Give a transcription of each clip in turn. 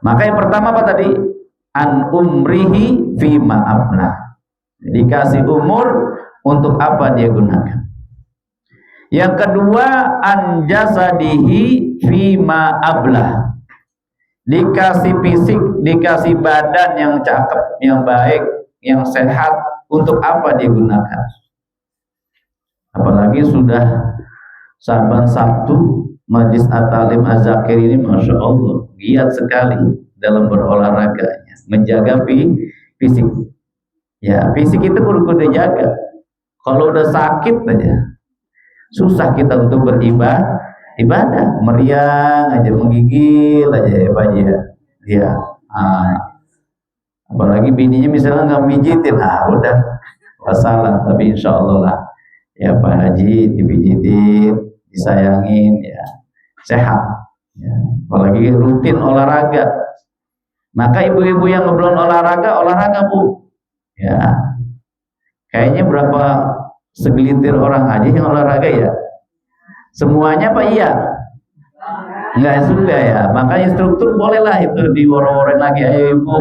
Maka yang pertama apa tadi? An umrihi fima ablah. Dikasih umur untuk apa dia gunakan. Yang kedua, an jasadihi fima ablah. Dikasih fisik, dikasih badan yang cakep, yang baik, yang sehat, untuk apa dia gunakan. Apalagi sudah Saban Sabtu Majlis At-Talim Az-Zakir ini Masya Allah giat sekali dalam berolahraganya, menjaga fisik. Ya, fisik itu perlu dijaga. Kalau udah sakit aja susah kita untuk ibadah, meriang aja, menggigil aja ya Pak ya. Ya. Apalagi bininya misalnya nggak mijitin, udah masalah. Tapi insya Allah lah ya Pak Haji dipijitin, disayangin ya, sehat ya. Apalagi rutin olahraga. Maka ibu-ibu yang belum olahraga Bu ya. Kayaknya berapa segelintir orang aja yang olahraga ya. Semuanya Pak iya? Enggak juga ya. Makanya instruktur bolehlah itu diworo-worin lagi, ayo ibu,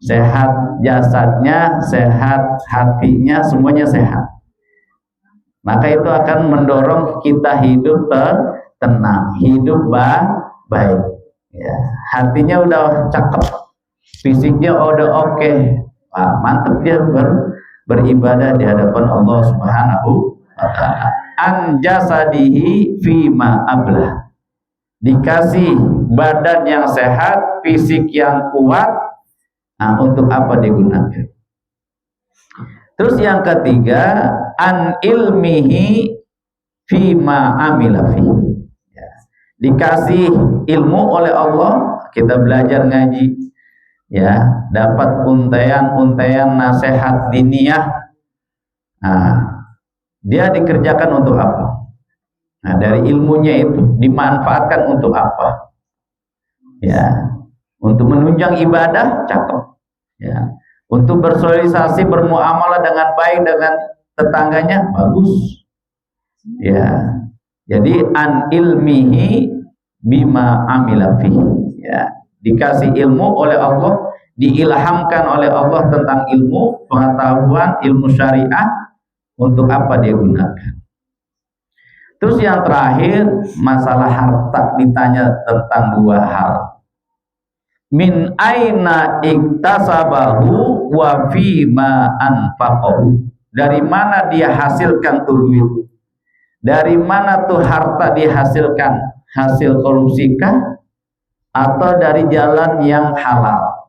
sehat jasadnya, sehat hatinya, semuanya sehat. Maka itu akan mendorong kita hidup tenang, hidup baik. Ya, hatinya udah cakep, fisiknya udah oke. Mantap dia beribadah di hadapan Allah Subhanahu wa ta'ala. An jasadihi fima ablah. Dikasih badan yang sehat, fisik yang kuat. Untuk apa digunakan? Terus yang ketiga, an ilmihi fima amila fi. Ya. Dikasih ilmu oleh Allah, kita belajar ngaji, ya, dapat untaian nasihat diniyah. Dia dikerjakan untuk apa? Dari ilmunya itu dimanfaatkan untuk apa? Ya, untuk menunjang ibadah, cakep. Ya, untuk bersosialisasi, bermuamalah dengan baik dengan tetangganya, bagus. Ya, jadi an ilmihi bima amila fi. Ya, dikasih ilmu oleh Allah, diilhamkan oleh Allah tentang ilmu, pengetahuan, ilmu syariah, untuk apa dia gunakan. Terus yang terakhir, masalah harta, ditanya tentang dua hal. Min aina iktasabahu wa fima anfaqahu. Dari mana dia hasilkan tuh duit? Dari mana tuh harta dihasilkan? Hasil korupsi kah? Atau dari jalan yang halal?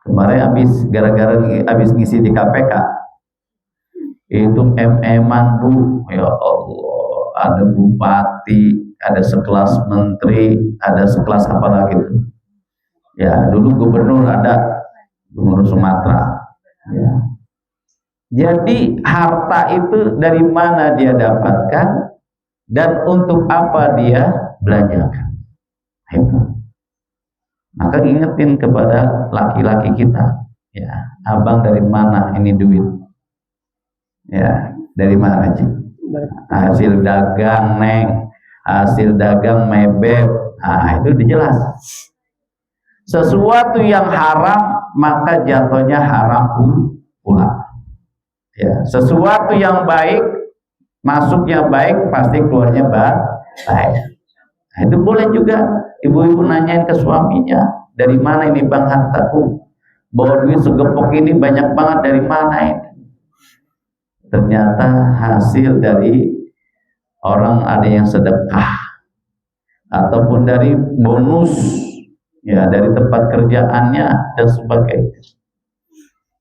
Kemarin gara-gara habis ngisi di KPK, itu MM-an Bu, ya Allah, ada bupati, ada sekelas menteri, ada sekelas apa lagi tuh. Ya, dulu gubernur, ada gubernur Sumatera. Ya. Jadi harta itu dari mana dia dapatkan dan untuk apa dia belanjakan. Itu. Maka ingetin kepada laki-laki kita, ya, abang dari mana ini duit? Ya, dari mana sih? Hasil dagang neng, hasil dagang mebet. Itu dijelas. Sesuatu yang haram maka jatuhnya haram pula. Ya, sesuatu yang baik masuknya baik, pasti keluarnya baik. Itu boleh juga ibu-ibu nanyain ke suaminya, dari mana ini bang hartaku? Bawa duit segepok ini banyak banget, dari mana ini? Ternyata hasil dari orang ada yang sedekah, ataupun dari bonus, ya, dari tempat kerjaannya dan sebagainya.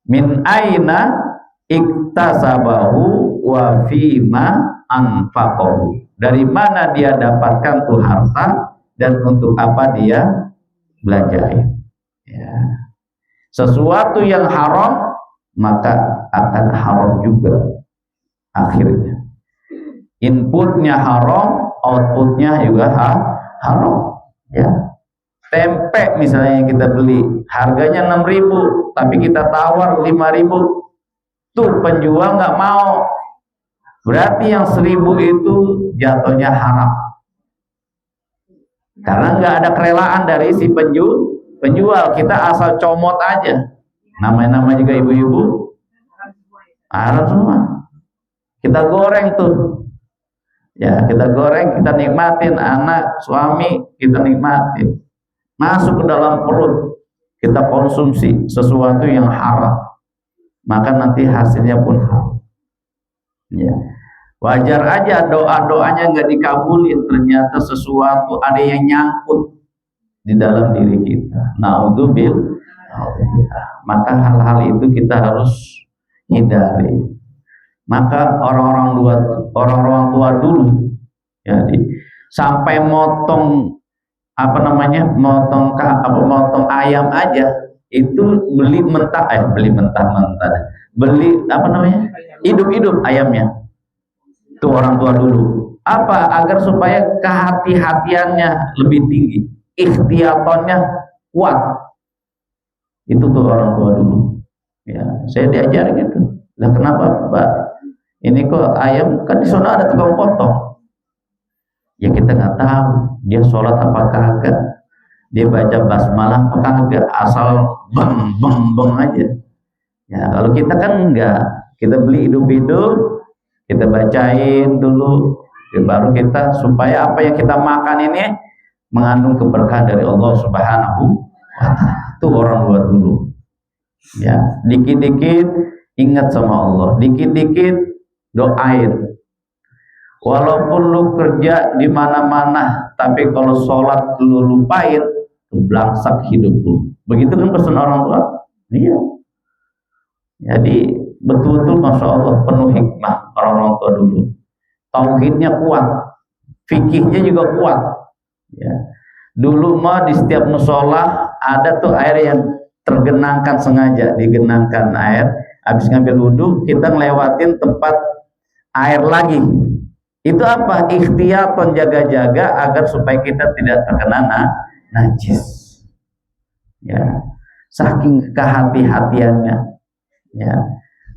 Min aina iktasabahu wa fima anfaqahu. Dari mana dia dapatkan tuh harta dan untuk apa dia belanjain. Ya. Sesuatu yang haram maka akan haram juga akhirnya. Inputnya haram, outputnya juga haram. Ya. Tempe misalnya yang kita beli harganya 6.000, tapi kita tawar 5.000. Tuh penjual nggak mau, berarti yang 1.000 itu jatuhnya haram. Karena nggak ada kerelaan dari si penjual, kita asal comot aja. Nama juga ibu-ibu Arab semua. Kita goreng tuh, ya kita goreng, kita nikmatin, anak, suami kita nikmatin, masuk ke dalam perut, kita konsumsi sesuatu yang haram, maka nanti hasilnya pun haram. Ya, wajar aja doa-doanya nggak dikabulin, ternyata sesuatu ada yang nyangkut di dalam diri kita. Naudzubillah. Maka hal-hal itu kita harus hindari. Maka orang-orang tua dulu, jadi sampai motong motong ayam aja itu beli hidup ayamnya. Itu orang tua dulu. Apa? Agar supaya kehati-hatiannya lebih tinggi, ikhtiyatonnya kuat. Itu tuh orang tua dulu. Ya, saya diajarin gitu. Lah kenapa, Pak? Ini kok ayam, kan di sana ada tukang potong. Ya kita nggak tahu dia sholat apa kagak, dia baca basmalah apa kagak, asal beng aja. Ya kalau kita kan enggak, kita beli hidup-hidup, kita bacain dulu, ya, baru kita supaya apa yang kita makan ini mengandung keberkahan dari Allah Subhanahu wa Ta'ala. Itu orang tua dulu. Ya, dikit-dikit ingat sama Allah, dikit-dikit doain. Walaupun lu kerja di mana-mana, tapi kalau sholat lu lupain, belangsak hidup lu. Begitu kan pesan orang tua? Iya. Jadi betul-betul masya Allah penuh hikmah orang-orang tua dulu. Tauhidnya kuat, fikihnya juga kuat. Ya. Dulu mah di setiap musola ada tuh air yang tergenangkan, sengaja digenangkan air. Habis ngambil wudhu, kita ngelewatin tempat air lagi. Itu apa? Ikhtiyatan, jaga-jaga agar supaya kita tidak terkena najis. Ya, saking kehati-hatiannya. Ya,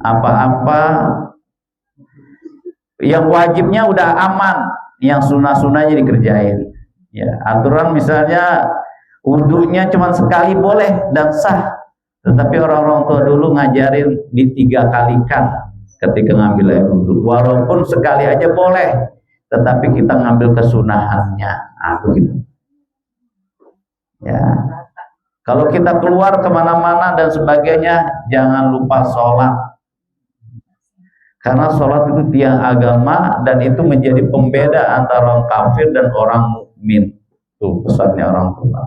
apa-apa yang wajibnya udah aman, yang sunnah-sunnahnya dikerjain. Ya, aturan misalnya wudhunya cuma sekali boleh dan sah. Tetapi orang-orang tua dulu ngajarin di 3 kalikan ketika ngambil air wudhu. Walaupun sekali aja boleh, tetapi kita ngambil kesunahannya. Begitu. Ya. Kalau kita keluar kemana-mana dan sebagainya, jangan lupa sholat. Karena sholat itu tiang agama dan itu menjadi pembeda antara orang kafir dan orang mukmin. Itu pesannya orang tua.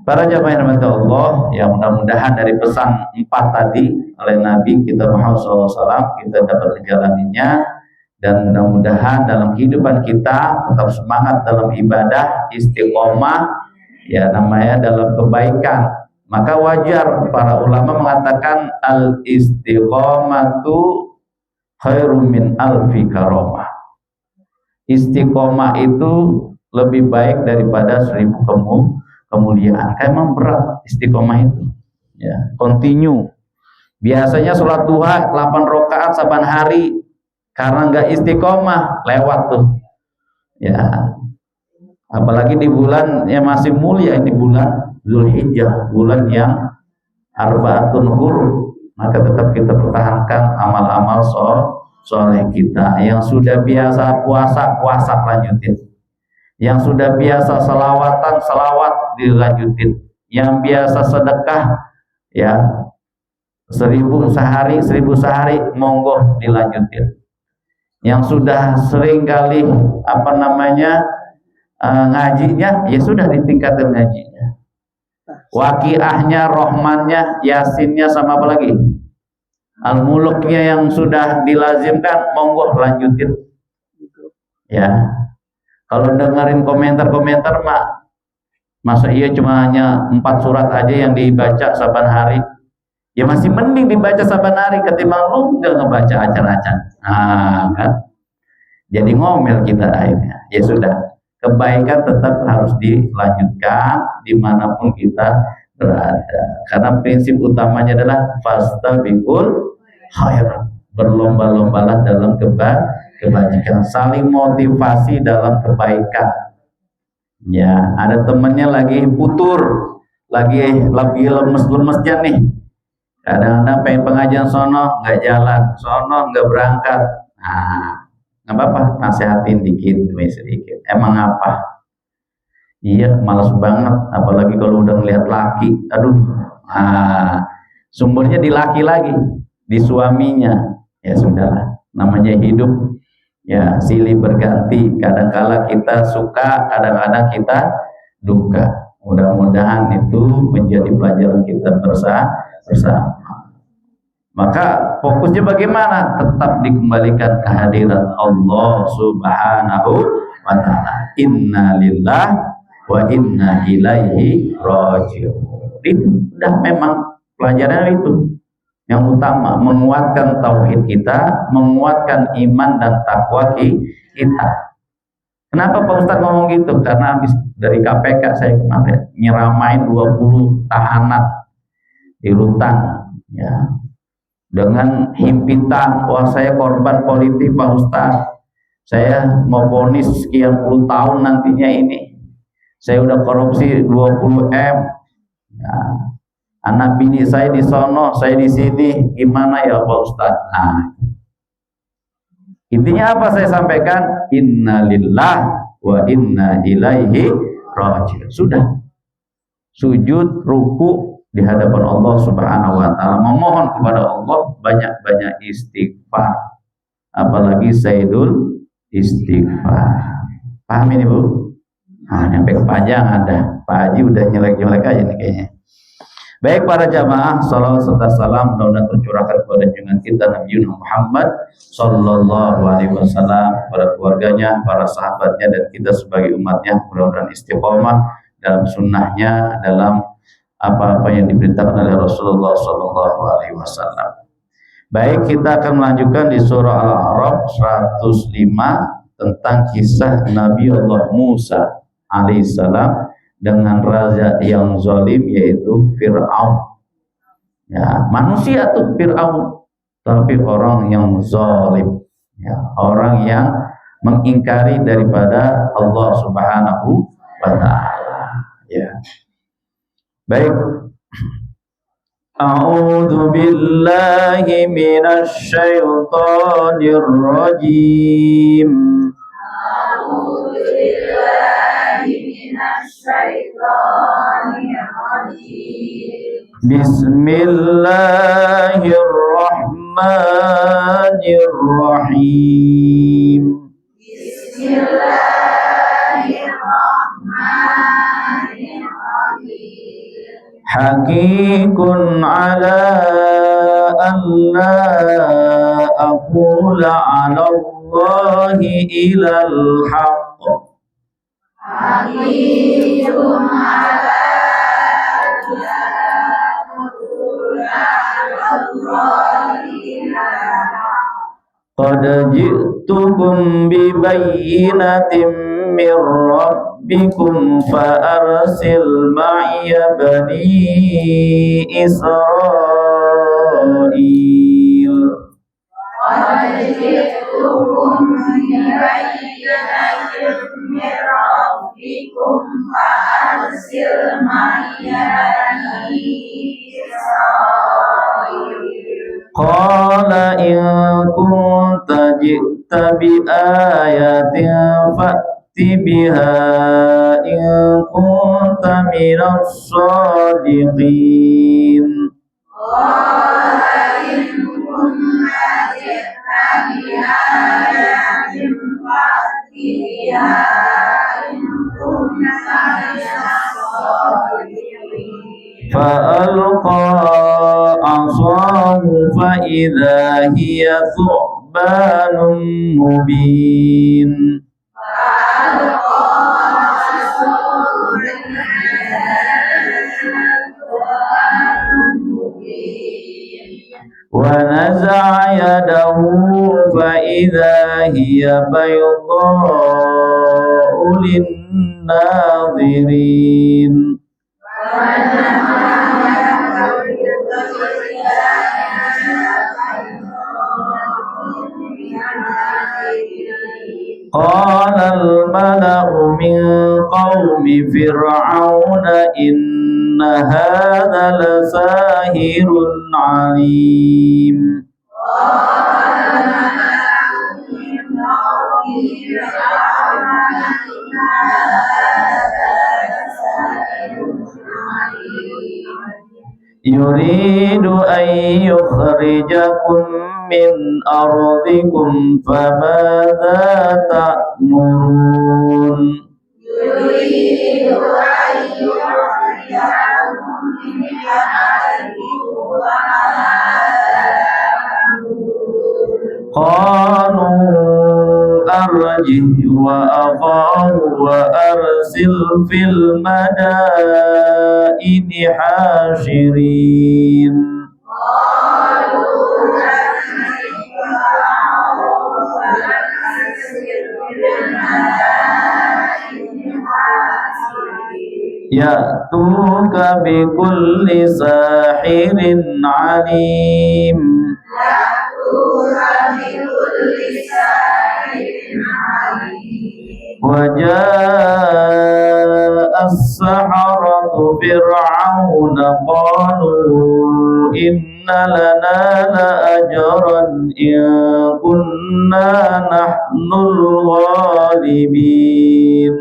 Para jamaah yang dirahmati Allah, ya mudah-mudahan dari pesan 4 tadi oleh Nabi kita Muhammad SAW kita dapat menjalaninya, dan mudah-mudahan dalam kehidupan kita tetap semangat dalam ibadah, istiqomah, ya namanya dalam kebaikan. Maka wajar para ulama mengatakan al istiqomatu khairum min alfi karomah. Istiqomah itu lebih baik daripada 1000 kemuliaan. Kayak memang berat istiqomah itu. Ya, continue. Biasanya sholat duha 8 rakaat saban hari, karena nggak istiqomah lewat tuh. Ya, apalagi di bulan yang masih mulia ini, bulan Zulhijjah, bulan yang Arba'atun Hurum, maka tetap kita pertahankan amal-amal soleh kita. Yang sudah biasa puasa lanjutin. Yang sudah biasa selawat dilanjutin. Yang biasa sedekah ya 1000 sehari monggo dilanjutin. Yang sudah sering kali ngajinya, ya sudah ditingkatkan ngajinya. Waqiahnya, Rohmannya, Yasinnya, sama apa lagi? Al-Muluknya yang sudah dilazimkan, monggo lanjutin. Ya. Kalau dengerin komentar-komentar masa iya cuma hanya 4 surat aja yang dibaca saban hari? Ya masih mending dibaca saban hari ketimbang lu nggak ngebaca acan-acan. Kan? Jadi ngomel kita akhirnya. Ya sudah, kebaikan tetap harus dilanjutkan dimanapun kita berada. Karena prinsip utamanya adalah fastabiqul khairat. Berlomba-lombalah dalam kebajikan, saling motivasi dalam kebaikan. Ya, ada temennya lagi putur, lagi lemes-lemesnya nih. Kadang-kadang pengen pengajian sono nggak jalan, sono nggak berangkat. Nah, nggak apa-apa, nasehatin dikit demi sedikit. Emang apa? Iya, malas banget. Apalagi kalau udah ngelihat laki. Aduh, sumbernya di laki lagi, di suaminya. Ya sudahlah, namanya hidup. Ya, silih berganti. Kadang-kala kita suka, kadang-kadang kita duka. Mudah-mudahan itu menjadi pelajaran kita bersama. Maka fokusnya bagaimana? Tetap dikembalikan kehadiran Allah Subhanahu wa ta'ala. Inna lillah wa inna ilaihi raji'un. Itu udah memang pelajaran itu. Yang utama menguatkan tauhid kita, menguatkan iman dan takwa kita. Kenapa Pak Ustadz ngomong gitu? Karena habis dari KPK saya kemarin nyeramain 20 tahanan di rutan, ya, dengan himpitan, wah saya korban politik Pak Ustadz, saya mau vonis sekian puluh tahun nantinya ini, saya udah korupsi 20 M, ya. Anak bini saya di sono, saya di sini, gimana ya Pak Ustadz? Nah, intinya apa saya sampaikan? Innalillah wa inna ilaihi raji'un. Sudah, sujud, ruku di hadapan Allah Subhanahu wa ta'ala, memohon kepada Allah, banyak-banyak istighfar, apalagi sayyidul istighfar. Paham ini Bu? Nah, sampai kepanjangan dah. Pak Haji udah nyelek-nyelek aja nih kayaknya. Baik para jamaah, salawat serta salam mudah-mudahan tercurahkan kepada junjungan kita Nabi Muhammad sallallahu alaihi wasallam, para keluarganya, para sahabatnya, dan kita sebagai umatnya mudah-mudahan istiqomah dalam sunnahnya, dalam apa-apa yang diberitakan oleh Rasulullah sallallahu alaihi wasallam. Baik, kita akan melanjutkan di surah Al-A'raf 105 tentang kisah Nabi Allah Musa alaihissalam dengan raja yang zalim, yaitu Fir'aun. Ya, manusia tuh Fir'aun, tapi orang yang zalim, ya, orang yang mengingkari daripada Allah Subhanahu wa ta'ala. Ya. Baik. A'udzu billahi minasy syaithanir rajim. A'udzu billahi minasy syaithanir rajim. Bismillahirrahmanirrahim. Bismillahirrahmanirrahim. Hakikun ala an la aqula ala Allahi ilal haqq. Hakikun ala an la aqula ala Allahi ilal haqq. Qad ji'tukum bibayyinatin min rabbikum fa arsil ma'iya bani Israil. Qad ji'tukum bibayyinatin min rabbikum fa arsil ma'iya bani Israil. Qala in kunta ji'ta bi ayatin fa'ti biha in kunta minas shadiqin. Qala in kunta ji'ta bi ayatin fa'ti biha in kunta minas shadiqin. Fa'alqa asahu fa'idha hiya thu'banun mubin. Wa naza'a yadahu fa'idha hiya baydha'u lin-nadhirin. Qalal mala'u min qaumi fir'auna inna hadza lasahirun 'alim. Yuridu an yukhrijakum min ardikum famadza ta'murun. Yuridu an yukhrijakum min ardikum qalu arjih wa aqahu wa arsil fil madaini hashirin. Ya'tuka bi kulli sahirin alim. وجاء السحرة فرعون قالوا إن لنا لأجرا إن كنا نحن الغالبين.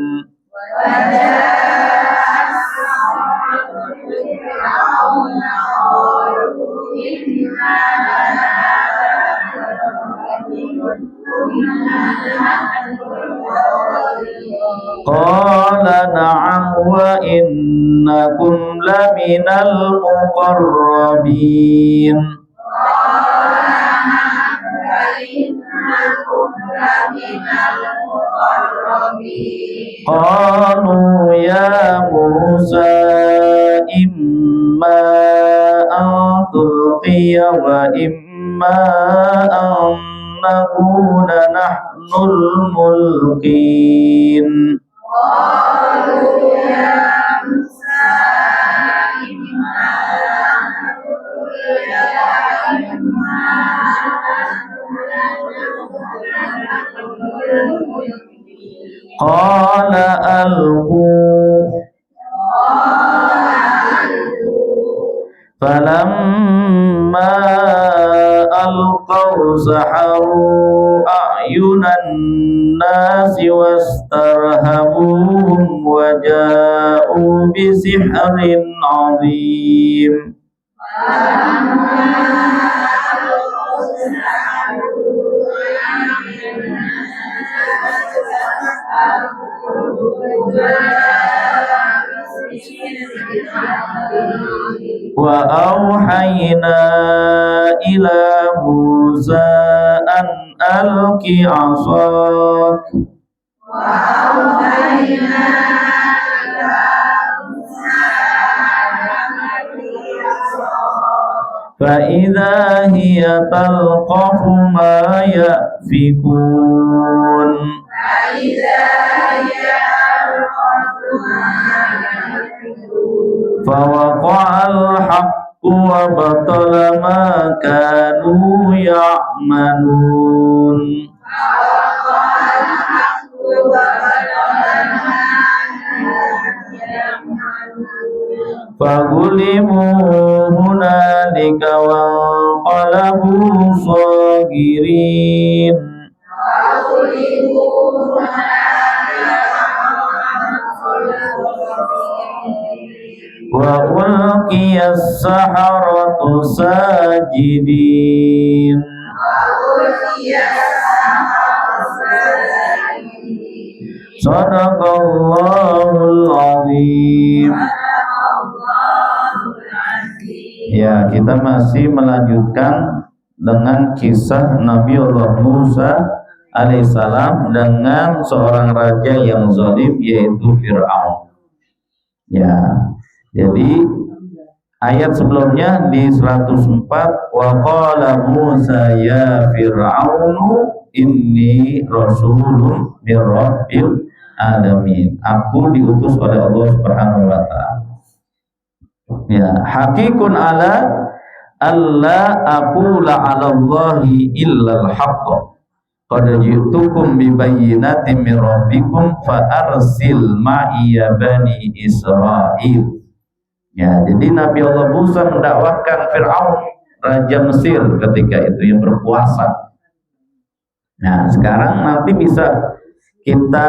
Qala na'am wa innakum laminal muqarrabin. Qalu ya Musa imma an tulqiya wa imma an nakuna nahnul mulqin. Qala alqu falamma alqaw saharu a'yunan nasi wastarhabuhum wa ja'u bi sihrin 'azim. Wa auhayna ila Musa an alqi 'asak. Fa idza hiya talqafu ma yafikun. Fawaqa'al haqqu wa batala ma kanu ya'malun. Fagulimu hunalika wa qalabu sagirin. Wa ulqiyas saharatu sajidin. Sadaqallahul azim. Ya, kita masih melanjutkan dengan kisah Nabi Allah Musa alaihissalam dengan seorang raja yang zalim, yaitu Fir'aun. Ya, jadi ayat sebelumnya di 104, wa qala Musa ya Fir'aunu inni rasulun mir rabbil alamin. Aku diutus oleh Allah Subhanahu wa taala. Ya, hakikun ala alla aqula 'ala Allahi illal haqq. qad ji'tukum bi bayyinatin min rabbikum fa arsil ma'iya bani Israil. Ya, jadi Nabi Allah Musa mendakwahkan Fir'aun, raja Mesir ketika itu yang berkuasa. Nah, sekarang nanti bisa kita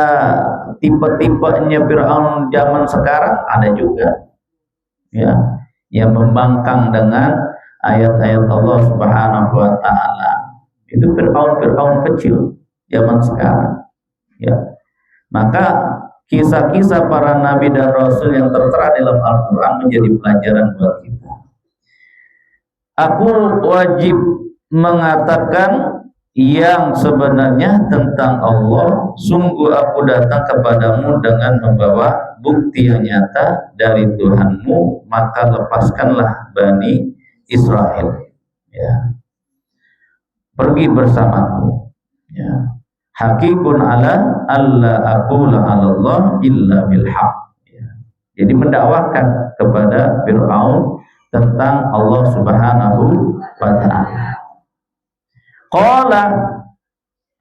tipe-tipenya Fir'aun zaman sekarang ada juga, ya, yang membangkang dengan ayat-ayat Allah Subhanahu wa taala. Itu Fir'aun kecil zaman sekarang, ya. Maka kisah-kisah para nabi dan rasul yang tertera dalam Al-Qur'an menjadi pelajaran buat kita. Aku wajib mengatakan yang sebenarnya tentang Allah, sungguh aku datang kepadamu dengan membawa bukti yang nyata dari Tuhanmu, maka lepaskanlah Bani Israel, ya, pergi bersamaku, ya. Hakikun ala alla aqula 'ala Allah illa bil haq, ya. Jadi mendakwahkan kepada Fir'aun tentang Allah Subhanahu wa taala. Qala,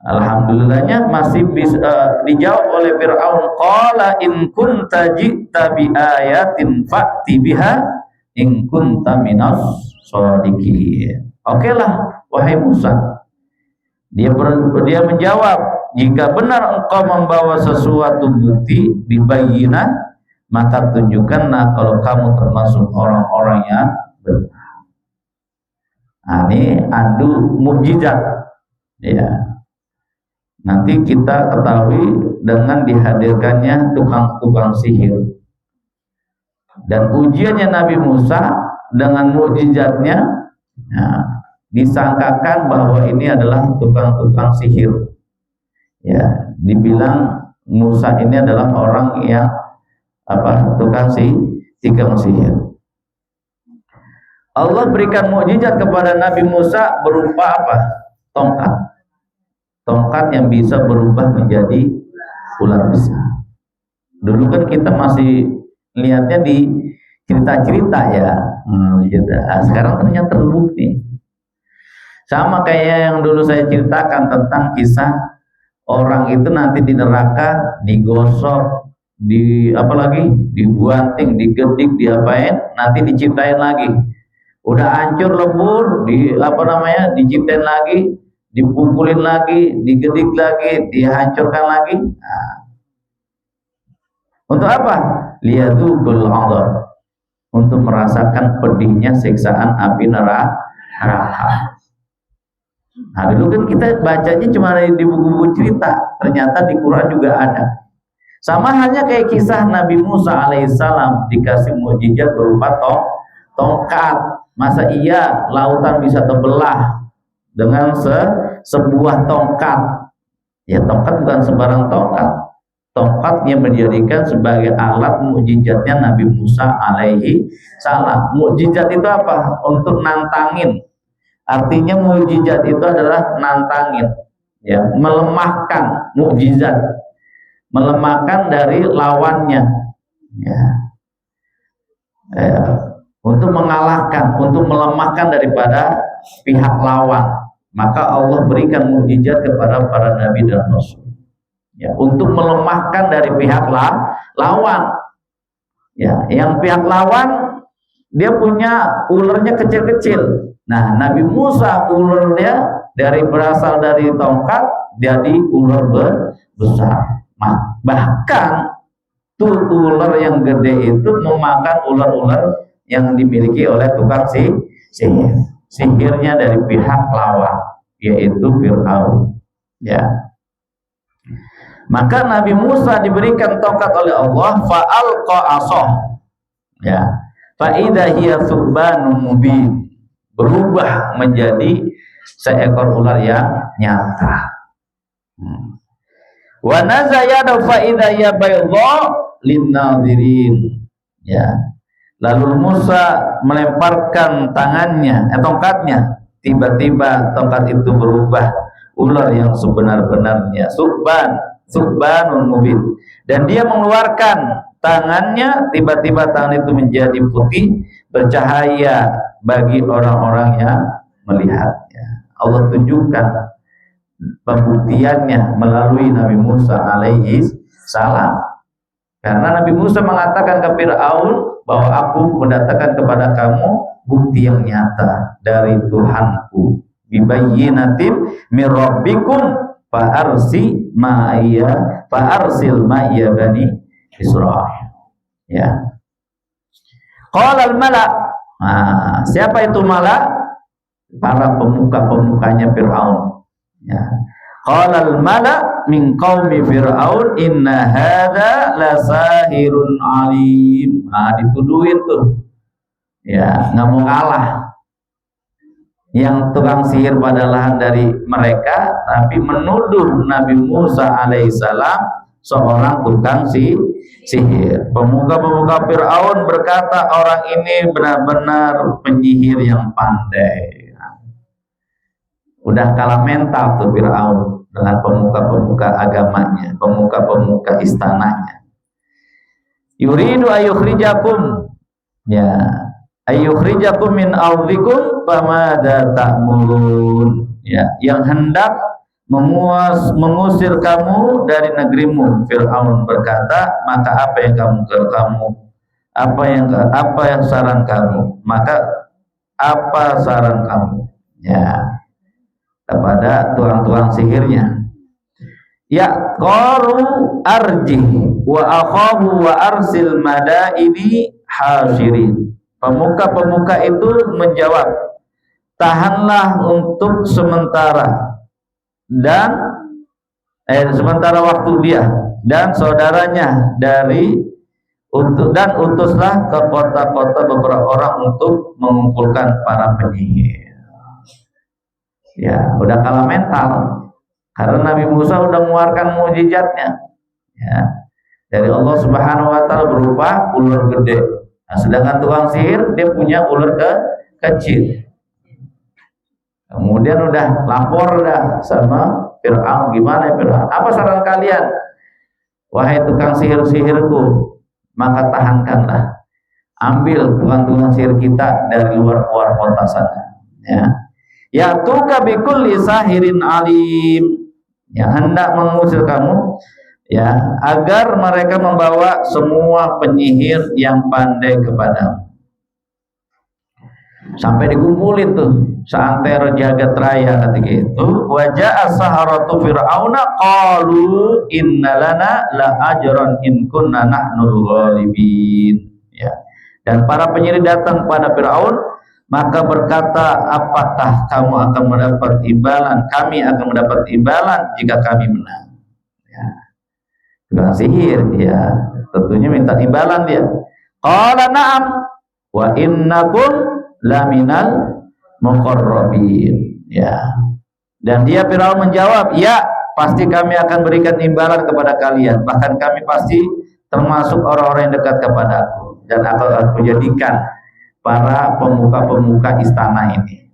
alhamdulillahnya masih bisa dijawab oleh Fir'aun. Qala in kunta ji'ta bi ayatin fa'ti biha in kunta minas shadiqin. Oke lah, wahai Musa. Dia menjawab, jika benar engkau membawa sesuatu bukti dibayinah, maka tunjukkanlah kalau kamu termasuk orang-orang yang benar. Nah, ini adu mukjizat, ya. Nanti kita ketahui dengan dihadirkannya tukang-tukang sihir dan ujiannya Nabi Musa dengan mukjizatnya, ya, disangkakan bahwa ini adalah tukang-tukang sihir, ya. Dibilang Musa ini adalah orang yang tukang sihir. Allah berikan mukjizat kepada Nabi Musa berupa apa? Tongkat yang bisa berubah menjadi ular besar. Dulu kan kita masih lihatnya di cerita-cerita, ya. Sekarang ternyata terbukti. Sama kayak yang dulu saya ceritakan tentang kisah orang itu nanti di neraka digosok, dibuanting, digedik, diapain, nanti diciptain lagi. Udah hancur lebur, diciptain lagi, dipukulin lagi, digedik lagi, dihancurkan lagi. Nah, untuk apa? Liyadzuqul 'adzab, untuk merasakan pedihnya siksaan api neraka. Nah, dulu kan kita bacanya cuma di buku-buku cerita, ternyata di Quran juga ada. Sama halnya kayak kisah Nabi Musa alaihissalam dikasih mukjizat berupa tongkat. Masa iya lautan bisa terbelah dengan sebuah tongkat? Ya, tongkat bukan sembarang tongkat. Tongkat yang menjadikan sebagai alat mukjizatnya Nabi Musa alaihi salam. Mukjizat itu apa? Untuk nantangin. Artinya mukjizat itu adalah nantangin, ya, melemahkan. Mukjizat melemahkan dari lawannya, ya. Untuk mengalahkan, untuk melemahkan daripada pihak lawan. Maka Allah berikan mukjizat kepada para nabi dan rasul, ya, untuk melemahkan dari pihak lawan, ya. Yang pihak lawan dia punya ularnya kecil-kecil. Nah, Nabi Musa ularnya berasal dari tongkat jadi ular besar. Bahkan tuh ular yang gede itu memakan ular-ular yang dimiliki oleh tukang sihir. Sihirnya dari pihak lawan, yaitu Fir'aun, ya. Maka Nabi Musa diberikan tongkat oleh Allah, fa'alqa asah, ya, fa'idha hiya thubbanun mubin, berubah menjadi seekor ular yang nyata. Wa nazayada fa'idha hiya bayda lin-nadhirin, ya. Lalu Musa melemparkan tangannya, tongkatnya, tiba-tiba tongkat itu berubah ular yang sebenar-benarnya, subbanun mubin, dan dia mengeluarkan tangannya, tiba-tiba tangan itu menjadi putih bercahaya bagi orang-orang yang melihatnya. Allah tunjukkan pembuktiannya melalui Nabi Musa alaihi salam. Karena Nabi Musa mengatakan ke Fir'aun bahwa aku mendatangkan kepada kamu bukti yang nyata dari Tuhanku. Bibayyinatin mir rabbikum fa'arsil ma'iyya bani Israil. Ya. Qala al-mala'. Nah, siapa itu mala'? Para pemuka-pemukanya Fir'aun. Ya. Qala al-mala' min qaumi Fir'aun inna hadza lasahirun alim. Nah, dituduhin tuh. Ya, nggak mau kalah. Yang tukang sihir padahal dari mereka, tapi menuduh Nabi Musa alaihissalam seorang tukang sihir. Pemuka-pemuka Fir'aun berkata, orang ini benar-benar penyihir yang pandai. Udah kalah mental tuh Fir'aun dengan pemuka-pemuka agamanya, pemuka-pemuka istananya. Yuridu ayyukhrijakum, ya, ayyukhrijakum min ardikum famada ta'murun, ya, yang hendak mengusir kamu dari negerimu. Fir'aun berkata, maka apa yang saran kamu? Maka apa saran kamu? Ya, kepada tuang-tuang sihirnya. Ya qalu arji wa akhahu wa arsil madaini hasyirin. Pemuka-pemuka itu menjawab, tahanlah untuk sementara dan sementara waktu dia dan saudaranya dan utuslah ke kota-kota beberapa orang untuk mengumpulkan para penyihir. Ya, udah kalah mental karena Nabi Musa udah mengeluarkan mukjizatnya, ya, dari Allah Subhanahu wa taala berupa ular gede. Nah, sedangkan tukang sihir dia punya ular kecil. Kemudian udah lapor dah sama Fir'aun, gimana ya Fir'aun? Apa saran kalian? Wahai tukang sihir-sihirku, maka tahankanlah. Ambil tukang-tukang sihir kita dari luar kota sana, ya. Ya tuka bikulli sahirin alim, yang hendak mengusir kamu, ya, agar mereka membawa semua penyihir yang pandai kepadamu. Sampai dikumpulin tuh seantero jagat raya ketika itu. Wajah as-saharatu fir'auna qalu inna lana la ajran in kunna nahnul ghalibin, ya. Dan para penyihir datang pada Fir'aun, maka berkata, apakah kamu akan mendapat imbalan? Kami akan mendapat imbalan jika kami menang. Ya. Tukang sihir, ya, tentunya minta imbalan dia. Qala na'am wa innakum laminal muqarrabin, ya. Dan dia Fir'aun menjawab, ya, pasti kami akan berikan imbalan kepada kalian, bahkan kami pasti termasuk orang-orang yang dekat kepadaku, dan akan aku jadikan para pemuka-pemuka istana ini.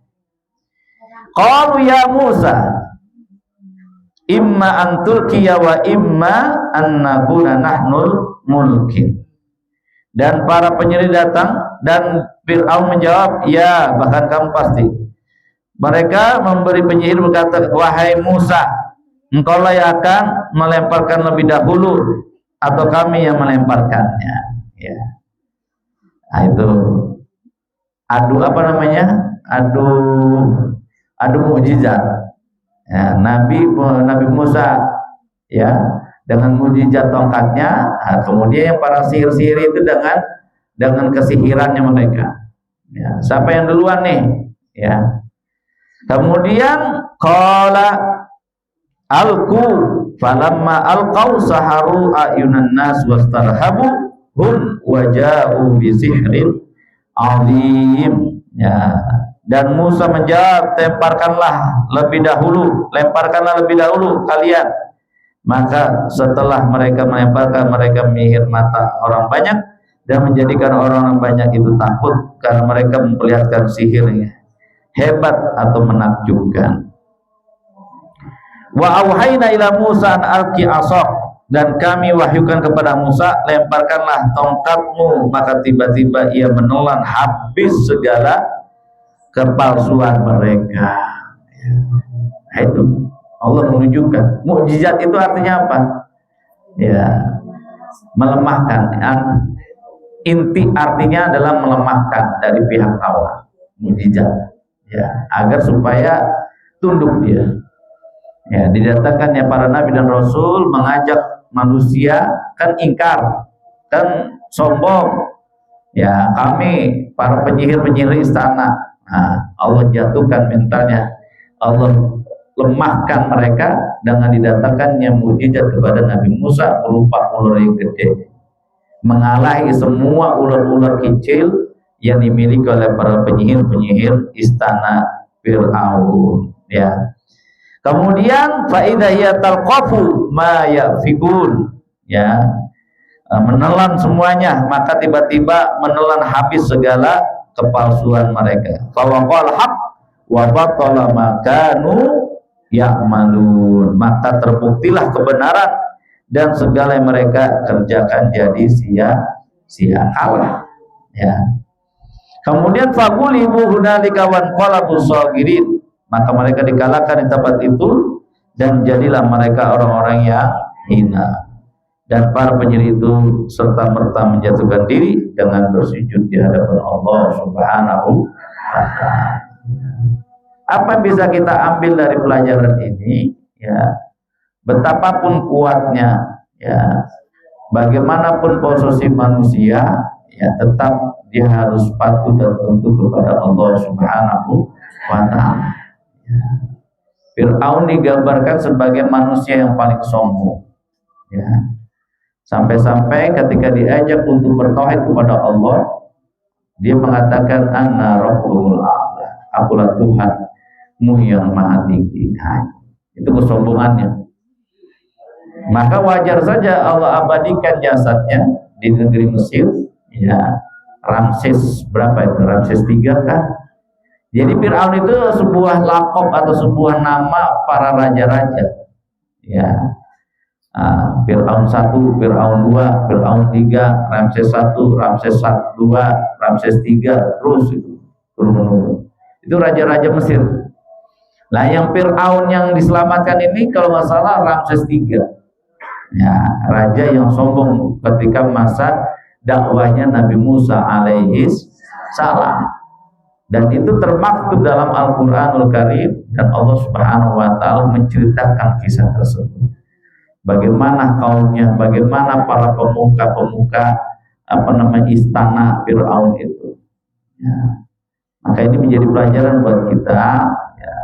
Qalu ya Musa imma an tulqiya wa imma an nakuna nahnul mulkin. Dan para penyihir datang dan Fir'aun menjawab, ya, bahkan kamu pasti. Mereka memberi penyihir berkata, wahai Musa, engkau lah yang akan melemparkan lebih dahulu atau kami yang melemparkannya, ya. Nah, itu adu mukjizat, ya, Nabi Musa, ya, dengan mukjizat tongkatnya. Nah, kemudian yang para sihir-sihir itu dengan kesihirannya mereka, ya. Siapa yang duluan nih, ya. Kemudian qala alqu falamma alqau saharu ayunan nas wastarhabu hum waja'u bi sihrin azim, ya. Dan Musa menjawab, lemparkanlah lebih dahulu kalian. Maka setelah mereka melemparkan, mereka menyihir mata orang banyak dan menjadikan orang banyak itu takut karena mereka memperlihatkan sihirnya hebat atau menakjubkan. Wa auhayna ila Musa an alqi asaq, dan kami wahyukan kepada Musa, lemparkanlah tongkatmu. Maka tiba-tiba ia menelan habis segala kepalsuan mereka. Nah, itu Allah menunjukkan. Mukjizat itu artinya apa? Ya, melemahkan. Inti artinya adalah melemahkan dari pihak lawan. Mukjizat, ya, agar supaya tunduk dia. Ya, didatangkannya para nabi dan rasul mengajak manusia, kan ingkar, kan sombong. Ya, kami para penyihir-penyihir istana. Nah, Allah jatuhkan mentalnya. Allah lemahkan mereka dengan didatangkannya mukjizat kepada Nabi Musa berupa ular yang gede, mengalahi semua ular-ular kecil yang dimiliki oleh para penyihir-penyihir istana Fir'aun. Ya. Kemudian fa idza hiya talqafu ma yafikun, ya, menelan semuanya, maka tiba-tiba menelan habis segala kepalsuan mereka. Fa waqal haq wa batala ma kanu ya'malun, maka terbuktilah kebenaran dan segala yang mereka kerjakan jadi sia-sia, kalah. Ya. Kemudian faqulibu hunalika wan qalabu sagirin, maka mereka dikalahkan di tempat itu dan jadilah mereka orang-orang yang hina. Dan para penyihir itu serta merta menjatuhkan diri dengan bersujud di hadapan Allah Subhanahu wa ta'ala. Apa yang bisa kita ambil dari pelajaran ini? Ya, betapapun kuatnya, ya, bagaimanapun posisi manusia, ya, tetap dia harus patuh dan tunduk kepada Allah Subhanahu wa ta'ala. Ya. Fir'aun digambarkan sebagai manusia yang paling sombong. Ya. Sampai-sampai ketika diajak untuk bertauhid kepada Allah, dia mengatakan anna rabbul a'la, akulah Tuhanmu yang maha tinggi. Nah, itu kesombongannya. Maka wajar saja Allah abadikan jasadnya di negeri Mesir, ya, Ramses berapa itu? Ramses 3 kan? Jadi Fir'aun itu sebuah lakop atau sebuah nama para raja-raja. Ya. Fir'aun 1, Fir'aun 2, Fir'aun 3, Ramses 1, Ramses 2, Ramses 3, terus itu turun-menurun. Itu raja-raja Mesir. Nah, yang Fir'aun yang diselamatkan ini kalau nggak salah Ramses 3. Ya, raja yang sombong ketika masa dakwahnya Nabi Musa alaihi salam. Dan itu termaktub dalam Al-Qur'anul Karim dan Allah Subhanahu wa taala menceritakan kisah tersebut. Bagaimana kaumnya, bagaimana para pemuka-pemuka istana Fir'aun itu. Ya. Maka ini menjadi pelajaran buat kita, ya.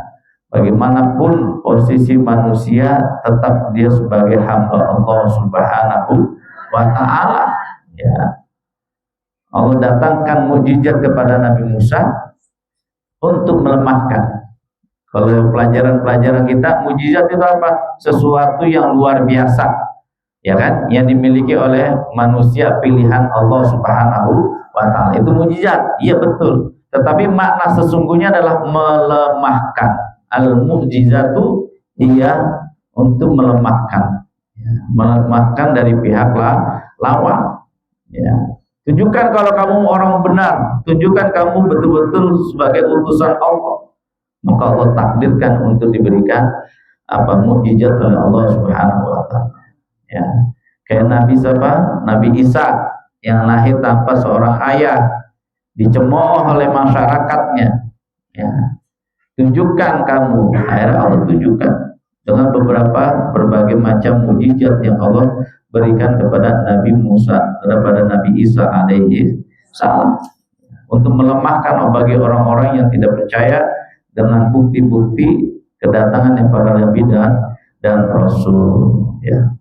Bagaimanapun posisi manusia, tetap dia sebagai hamba Allah Subhanahu wa ta'ala. Ya. Allah datangkan mukjizat kepada Nabi Musa untuk melemahkan. Kalau pelajaran-pelajaran kita, mukjizat itu apa? Sesuatu yang luar biasa, ya kan? Yang dimiliki oleh manusia pilihan Allah Subhanahu wa ta'ala. Itu mukjizat, iya betul. Tetapi makna sesungguhnya adalah melemahkan. Al-mukjizatu dia untuk melemahkan, ya, melemahkan dari pihak lawan. Ya. Tunjukkan kalau kamu orang benar, tunjukkan kamu betul-betul sebagai utusan Allah. Maka Allah takdirkan untuk diberikan mukjizat oleh Allah Subhanahu wa ta'ala. Ya. Kayak Nabi siapa? Nabi Isa yang lahir tanpa seorang ayah, dicemooh oleh masyarakatnya. Ya. Tunjukkan kamu, akhirnya Allah tunjukkan dengan berbagai macam mukjizat yang Allah berikan kepada Nabi Musa, kepada Nabi Isa alaihi salam, untuk melemahkan bagi orang-orang yang tidak percaya dengan bukti-bukti kedatangan para nabi dan rasul. Ya.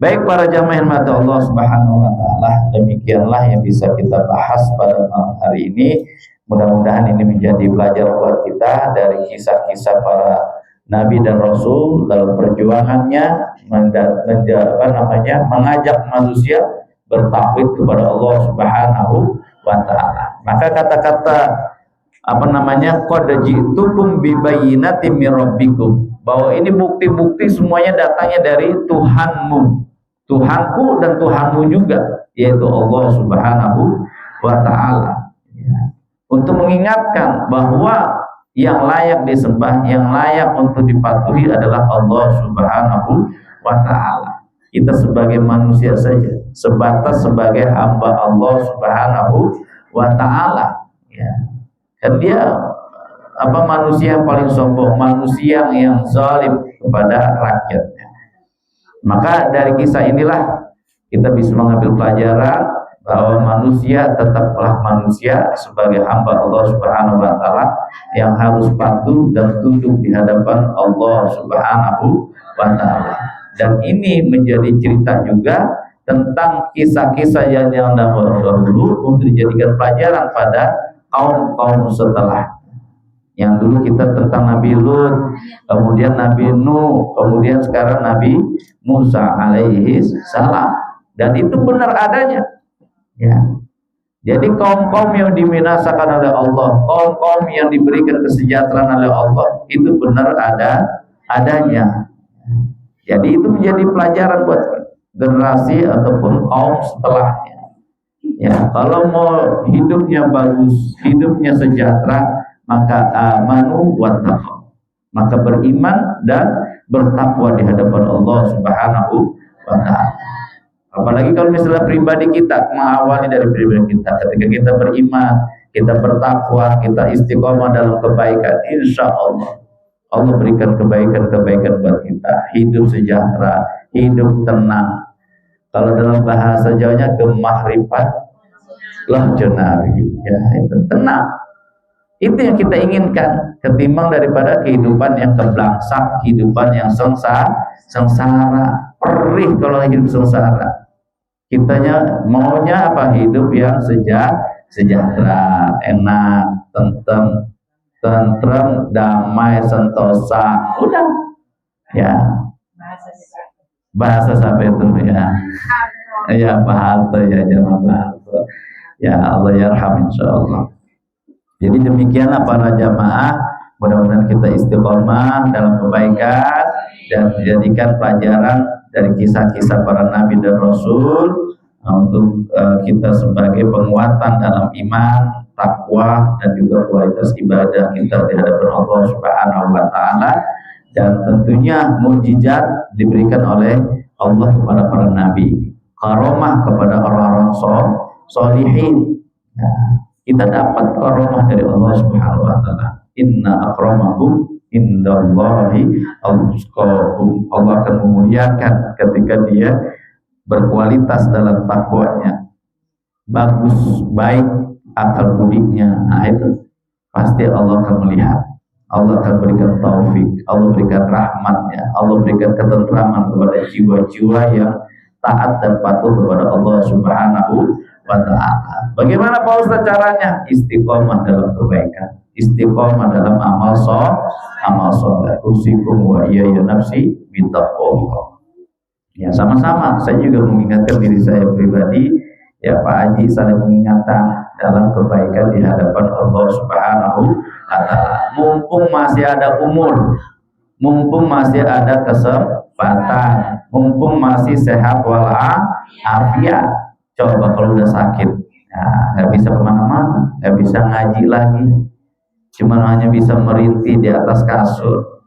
Baik para jamaah yang mata Allah Subhanahu wa ta'ala, demikianlah yang bisa kita bahas pada malam hari ini. Mudah-mudahan ini menjadi pelajaran buat kita dari kisah-kisah para nabi dan rasul dalam perjuangannya mengajak manusia bertauhid kepada Allah Subhanahu wa ta'ala. Maka kata-kata qad ji'tukum bi bayyinatin min rabbikum, bahwa ini bukti-bukti semuanya datangnya dari Tuhanmu, Tuhanku dan Tuhanmu juga, yaitu Allah Subhanahu wa ta'ala. Ya. Untuk mengingatkan bahwa yang layak disembah, yang layak untuk dipatuhi adalah Allah Subhanahu wa ta'ala. Kita sebagai manusia saja sebatas sebagai hamba Allah Subhanahu wa ta'ala, ya. Dan dia manusia yang paling sombong, manusia yang zalim kepada rakyatnya. Maka dari kisah inilah kita bisa mengambil pelajaran bahwa manusia tetaplah manusia sebagai hamba Allah Subhanahu wa ta'ala yang harus patuh dan tunduk di hadapan Allah Subhanahu wa ta'ala. Dan ini menjadi cerita juga tentang kisah-kisah yang dahulu untuk dijadikan pelajaran pada kaum-kaum setelah. Yang dulu kita tentang Nabi Lut, kemudian Nabi Nuh, kemudian sekarang Nabi Musa alaihi salam. Dan itu benar adanya, ya. Jadi kaum-kaum yang dibinasakan oleh Allah, kaum-kaum yang diberikan kesejahteraan oleh Allah, itu benar adanya. Jadi itu menjadi pelajaran buat generasi ataupun kaum setelahnya. Ya, kalau mau hidupnya bagus, hidupnya sejahtera, maka amanu wattaqaw, maka beriman dan bertakwa di hadapan Allah Subhanahu wa ta'ala. Apalagi kalau misalnya pribadi kita, mengawali dari pribadi kita, ketika kita beriman, kita bertakwa, kita istiqomah dalam kebaikan, insya Allah Allah berikan kebaikan-kebaikan buat kita, hidup sejahtera, hidup tenang. Kalau dalam bahasa Jawanya gemah ripat lah jenawi, ya, itu tenang. Itu yang kita inginkan, ketimbang daripada kehidupan yang terbelangsak, kehidupan yang sengsara, perih kalau hidup sengsara. Kitanya maunya apa? Hidup yang sejahtera, enak, tentrem, damai, sentosa. Udah, ya. Bahasa siapa itu, ya? Ya, Pak Harto, ya, zaman Pak Harto. Ya Allah yarham insyaallah. Jadi demikianlah para jamaah, mudah-mudahan kita istiqomah dalam kebaikan dan menjadikan pelajaran dari kisah-kisah para nabi dan rasul untuk kita sebagai penguatan dalam iman, takwa dan juga kualitas ibadah kita di hadapan Allah Subhanahu wa ta'ala. Dan tentunya mukjizat diberikan oleh Allah kepada para nabi, karomah kepada orang-orang sholihin. Nah, kita dapat karomah dari Allah Subhanahu wa ta'ala. Inna akramakum indallahi atqakum. Allah akan memuliakan ketika dia berkualitas dalam takwanya, bagus, baik akal budiknya. Nah, itu pasti Allah akan melihat. Allah akan berikan taufik, Allah berikan rahmatnya, Allah berikan ketentraman kepada jiwa-jiwa yang taat dan patuh kepada Allah Subhanahu wa ta'ala. Bagaimana Pak Ustaz caranya? Istiqomah dalam kebaikan, istiqomah dalam amal soleh. Usikum wa iyaya nafsi bittaqwa. Ya, sama-sama saya juga mengingatkan diri saya pribadi, ya Pak Haji, saling mengingatkan dalam kebaikan di hadapan Allah Subhanahu wa ta'ala. Mumpung masih ada umur, mumpung masih ada kesempatan, mumpung masih sehat walafiat. Coba kalau udah sakit, nggak bisa kemana-mana, nggak bisa ngaji lagi, cuma hanya bisa merintih di atas kasur,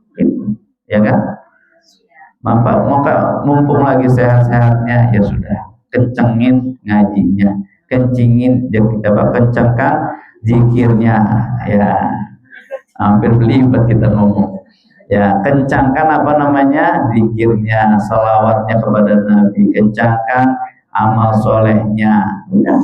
ya kan? Maka mumpung lagi sehat-sehatnya, ya sudah, kencengin ngajinya, kencengkan zikirnya, ya. Hampir belibet kita ngomong. Ya, kencangkan zikirnya, salawatnya kepada Nabi, kencangkan amal solehnya. Udah,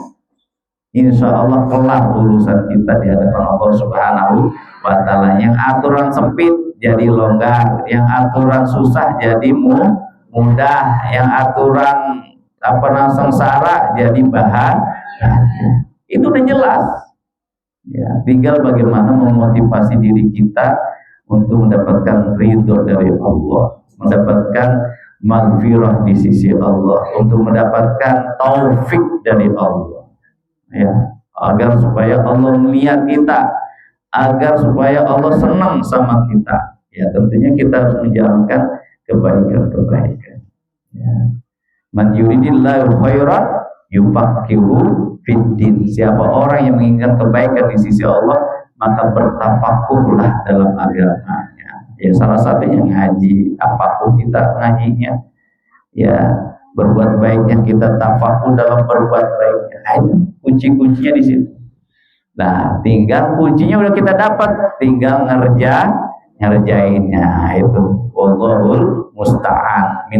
insya Allah kelar urusan kita di hadapan Allah Subhanahu wa ta'ala. Yang aturan sempit jadi longgar, yang aturan susah jadi mudah, yang aturan sengsara jadi bahagia. Itu udah jelas. Ya, tinggal bagaimana memotivasi diri kita untuk mendapatkan ridho dari Allah, mendapatkan maghfirah di sisi Allah, untuk mendapatkan taufik dari Allah, ya, agar supaya Allah melihat kita, agar supaya Allah senang sama kita. Ya, tentunya kita harus menjalankan kebaikan-kebaikan. Ya. Man yuridillahu khairan yufaqihu fiddin. Siapa orang yang menginginkan kebaikan di sisi Allah, maka bertafakuhlah dalam agamanya. Ya salah satunya ngaji, apapun kita ngajinya. Ya berbuat baiknya kita tafakuh dalam berbuat baiknya. Kunci-kuncinya di situ. Nah, tinggal kuncinya udah kita dapat, tinggal ngerjainnya itu. Wallahul musta'an.